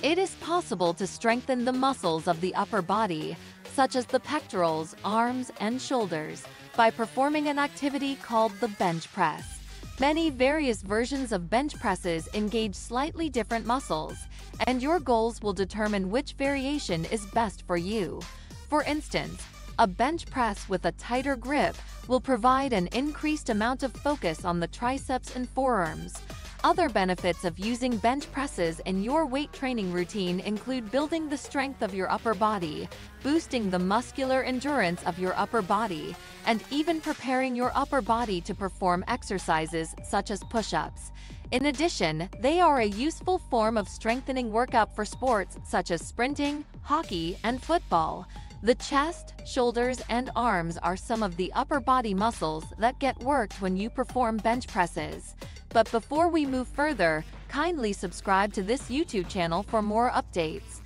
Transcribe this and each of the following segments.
It is possible to strengthen the muscles of the upper body, such as the pectorals, arms, and shoulders, by performing an activity called the bench press. Many various versions of bench presses engage slightly different muscles, and your goals will determine which variation is best for you. For instance, a bench press with a tighter grip will provide an increased amount of focus on the triceps and forearms. Other benefits of using bench presses in your weight training routine include building the strength of your upper body, boosting the muscular endurance of your upper body, and even preparing your upper body to perform exercises such as push-ups. In addition, they are a useful form of strengthening workout for sports such as sprinting, hockey, and football. The chest, shoulders, and arms are some of the upper body muscles that get worked when you perform bench presses. But before we move further, kindly subscribe to this YouTube channel for more updates.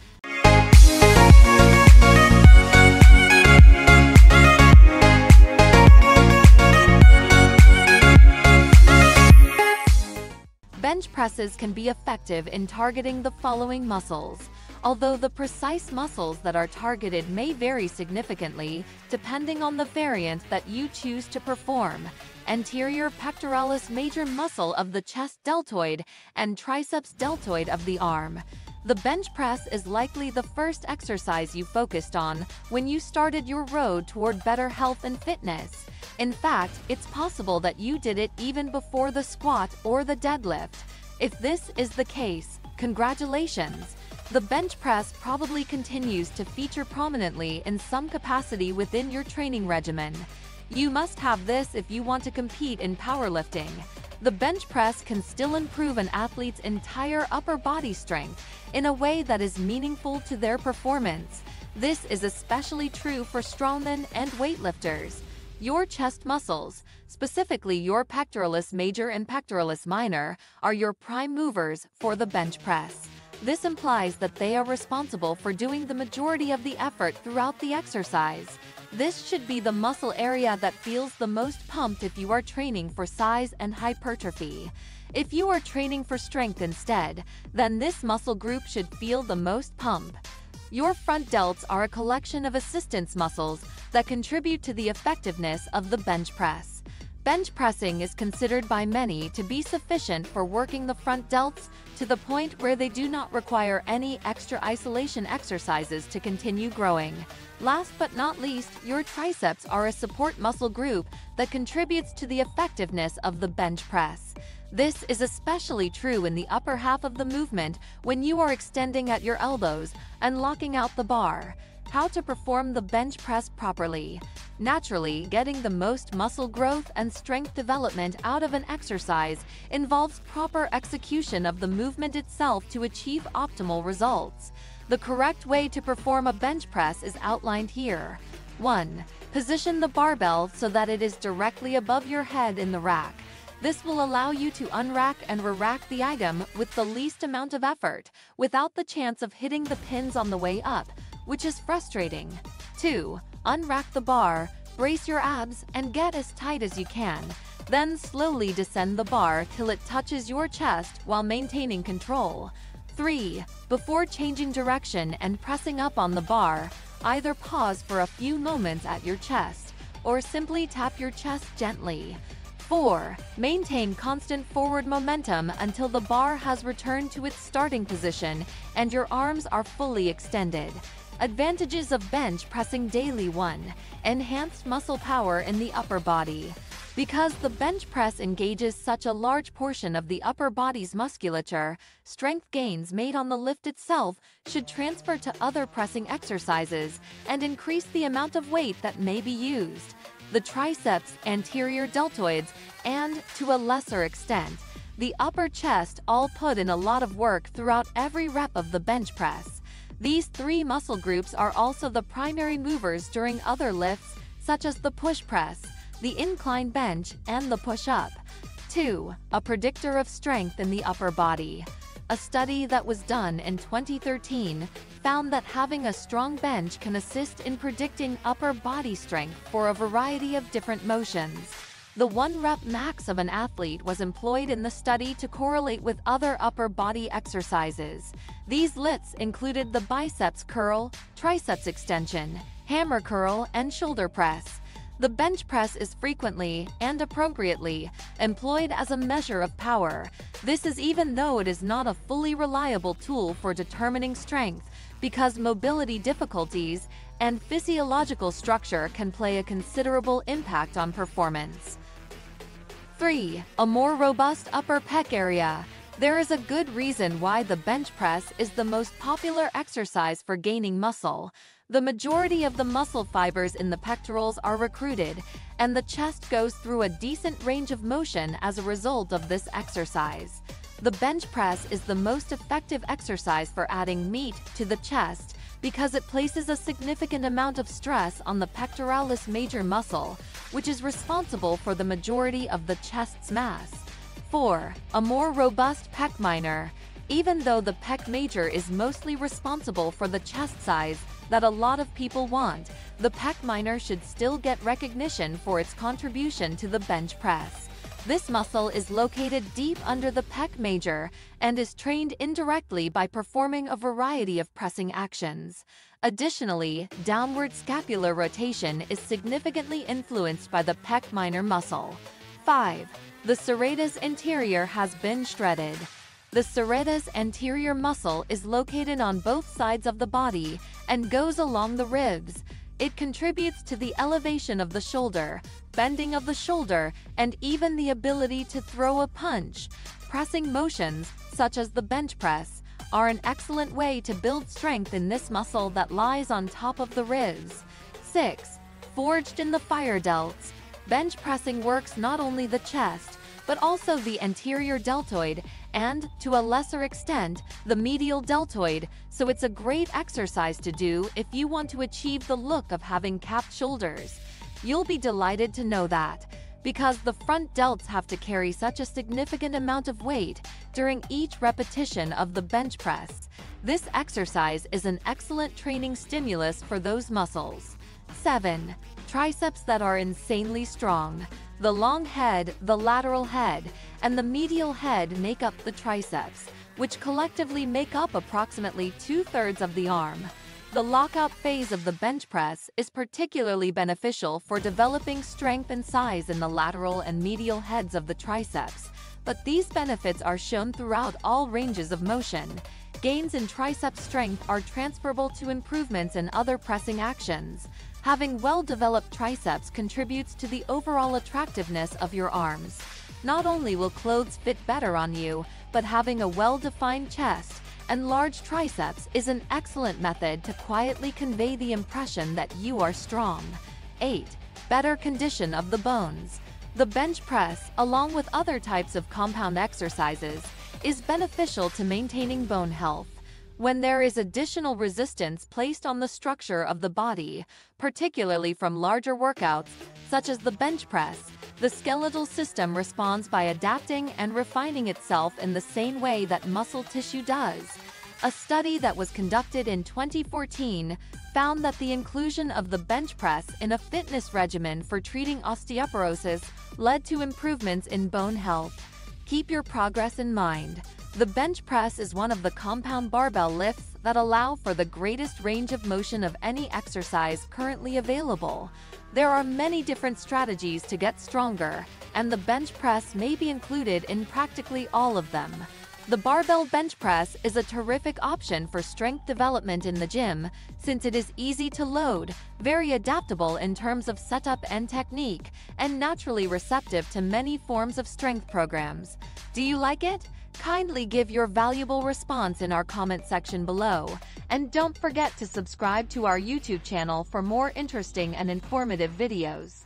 Bench presses can be effective in targeting the following muscles, although the precise muscles that are targeted may vary significantly depending on the variant that you choose to perform: anterior pectoralis major muscle of the chest deltoid and triceps deltoid of the arm. The bench press is likely the first exercise you focused on when you started your road toward better health and fitness. In fact, it's possible that you did it even before the squat or the deadlift. If this is the case, congratulations! The bench press probably continues to feature prominently in some capacity within your training regimen. You must have this if you want to compete in powerlifting. The bench press can still improve an athlete's entire upper body strength in a way that is meaningful to their performance. This is especially true for strongmen and weightlifters. Your chest muscles, specifically your pectoralis major and pectoralis minor, are your prime movers for the bench press. This implies that they are responsible for doing the majority of the effort throughout the exercise. This should be the muscle area that feels the most pumped if you are training for size and hypertrophy. If you are training for strength instead, then this muscle group should feel the most pump. Your front delts are a collection of assistance muscles that contribute to the effectiveness of the bench press. Bench pressing is considered by many to be sufficient for working the front delts to the point where they do not require any extra isolation exercises to continue growing. Last but not least, your triceps are a support muscle group that contributes to the effectiveness of the bench press. This is especially true in the upper half of the movement when you are extending at your elbows and locking out the bar. How to perform the bench press properly. Naturally, getting the most muscle growth and strength development out of an exercise involves proper execution of the movement itself to achieve optimal results. The correct way to perform a bench press is outlined here. 1. Position the barbell so that it is directly above your head in the rack. This will allow you to unrack and re-rack the item with the least amount of effort, without the chance of hitting the pins on the way up, which is frustrating. 2. Unrack the bar, brace your abs, and get as tight as you can. Then slowly descend the bar till it touches your chest while maintaining control. 3. Before changing direction and pressing up on the bar, either pause for a few moments at your chest, or simply tap your chest gently. 4. Maintain constant forward momentum until the bar has returned to its starting position and your arms are fully extended. Advantages of bench pressing daily. 1. Enhanced muscle power in the upper body. Because the bench press engages such a large portion of the upper body's musculature, strength gains made on the lift itself should transfer to other pressing exercises and increase the amount of weight that may be used. The triceps, anterior deltoids, and, to a lesser extent, the upper chest all put in a lot of work throughout every rep of the bench press. These three muscle groups are also the primary movers during other lifts, such as the push press, the incline bench, and the push-up. 2. A predictor of strength in the upper body. A study that was done in 2013 found that having a strong bench can assist in predicting upper body strength for a variety of different motions. The 1-rep max of an athlete was employed in the study to correlate with other upper body exercises. These lifts included the biceps curl, triceps extension, hammer curl, and shoulder press. The bench press is frequently, and appropriately, employed as a measure of power. This is even though it is not a fully reliable tool for determining strength, because mobility difficulties and physiological structure can play a considerable impact on performance. 3. A more robust upper pec area. There is a good reason why the bench press is the most popular exercise for gaining muscle. The majority of the muscle fibers in the pectorals are recruited, and the chest goes through a decent range of motion as a result of this exercise. The bench press is the most effective exercise for adding meat to the chest because it places a significant amount of stress on the pectoralis major muscle, which is responsible for the majority of the chest's mass. 4. A more robust pec minor. Even though the pec major is mostly responsible for the chest size that a lot of people want, the pec minor should still get recognition for its contribution to the bench press. This muscle is located deep under the pec major and is trained indirectly by performing a variety of pressing actions. Additionally, downward scapular rotation is significantly influenced by the pec minor muscle. 5. The serratus anterior has been shredded. The serratus anterior muscle is located on both sides of the body and goes along the ribs. It contributes to the elevation of the shoulder, bending of the shoulder, and even the ability to throw a punch. Pressing motions, such as the bench press, are an excellent way to build strength in this muscle that lies on top of the ribs. 6. Forged in the fire delts. Bench pressing works not only the chest, but also the anterior deltoid and, to a lesser extent, the medial deltoid, so it's a great exercise to do if you want to achieve the look of having capped shoulders. You'll be delighted to know that, because the front delts have to carry such a significant amount of weight during each repetition of the bench press. This exercise is an excellent training stimulus for those muscles. 7. Triceps that are insanely strong. The long head, the lateral head, and the medial head make up the triceps, which collectively make up approximately 2/3 of the arm. The lockout phase of the bench press is particularly beneficial for developing strength and size in the lateral and medial heads of the triceps, but these benefits are shown throughout all ranges of motion. Gains in tricep strength are transferable to improvements in other pressing actions. Having well-developed triceps contributes to the overall attractiveness of your arms. Not only will clothes fit better on you, but having a well-defined chest and large triceps is an excellent method to quietly convey the impression that you are strong. 8. Better condition of the bones. The bench press, along with other types of compound exercises, is beneficial to maintaining bone health. When there is additional resistance placed on the structure of the body, particularly from larger workouts, such as the bench press, the skeletal system responds by adapting and refining itself in the same way that muscle tissue does. A study that was conducted in 2014 found that the inclusion of the bench press in a fitness regimen for treating osteoporosis led to improvements in bone health. Keep your progress in mind. The bench press is one of the compound barbell lifts that allow for the greatest range of motion of any exercise currently available. There are many different strategies to get stronger, and the bench press may be included in practically all of them. The barbell bench press is a terrific option for strength development in the gym, since it is easy to load, very adaptable in terms of setup and technique, and naturally receptive to many forms of strength programs. Do you like it? Kindly give your valuable response in our comment section below, and don't forget to subscribe to our YouTube channel for more interesting and informative videos.